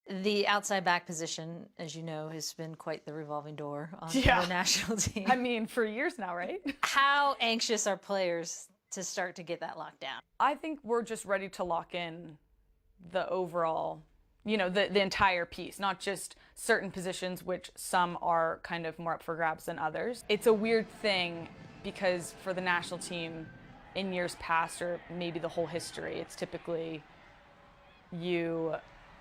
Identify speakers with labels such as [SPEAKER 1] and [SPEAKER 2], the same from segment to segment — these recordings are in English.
[SPEAKER 1] The outside back position, as you know, has been quite the revolving door on
[SPEAKER 2] Yeah.
[SPEAKER 1] the national team.
[SPEAKER 2] I mean, for years now, right?
[SPEAKER 1] How anxious are players to start to get that locked down?
[SPEAKER 2] I think we're just ready to lock in the overall, the entire piece, not just certain positions, which some are kind of more up for grabs than others. It's a weird thing because for the national team in years past, or maybe the whole history, it's typically you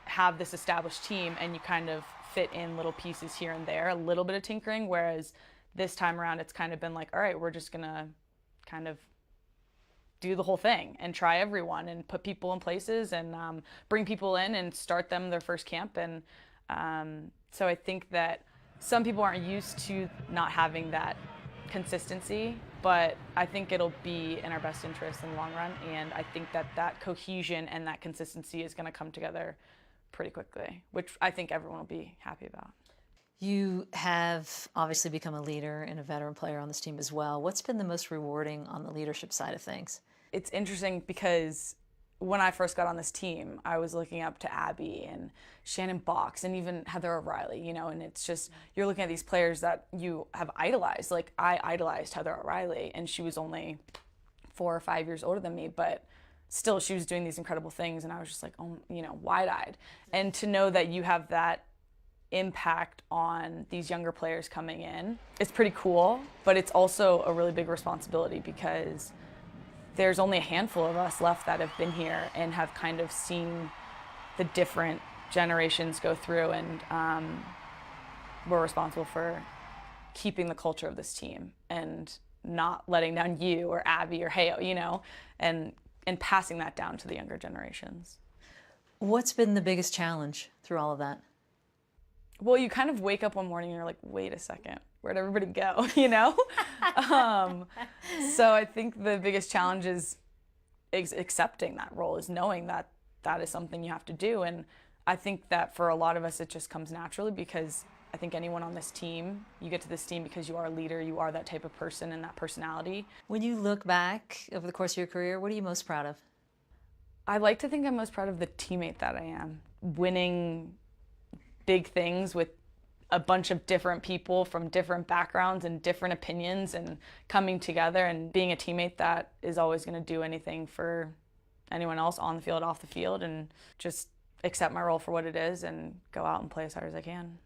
[SPEAKER 2] have this established team and you kind of fit in little pieces here and there, a little bit of tinkering, whereas this time around it's kind of been like, all right, we're just gonna kind of do the whole thing and try everyone and put people in places and bring people in and start them their first camp. And so I think that some people aren't used to not having that consistency, but I think it'll be in our best interest in the long run. And I think that that cohesion and that consistency is going to come together pretty quickly, which I think everyone will be happy about.
[SPEAKER 1] You have obviously become a leader and a veteran player on this team as well. What's been the most rewarding on the leadership side of things?
[SPEAKER 2] It's interesting because when I first got on this team, I was looking up to Abby and Shannon Box and even Heather O'Reilly, and it's just, you're looking at these players that you have idolized. Like, I idolized Heather O'Reilly, and she was only 4 or 5 years older than me, but still she was doing these incredible things, and I was just like, oh, wide-eyed. And to know that you have that impact on these younger players coming in, it's pretty cool, but it's also a really big responsibility because there's only a handful of us left that have been here and have kind of seen the different generations go through, and we're responsible for keeping the culture of this team and not letting down you or Abby or Heyo, and passing that down to the younger generations.
[SPEAKER 1] What's been the biggest challenge through all of that?
[SPEAKER 2] Well, you kind of wake up one morning and you're like, wait a second, where'd everybody go, So I think the biggest challenge is accepting that role, is knowing that that is something you have to do. And I think that for a lot of us, it just comes naturally because I think anyone on this team, you get to this team because you are a leader, you are that type of person and that personality.
[SPEAKER 1] When you look back over the course of your career, what are you most proud of?
[SPEAKER 2] I like to think I'm most proud of the teammate that I am. Winning big things with a bunch of different people from different backgrounds and different opinions and coming together and being a teammate that is always going to do anything for anyone else on the field, off the field, and just accept my role for what it is and go out and play as hard as I can.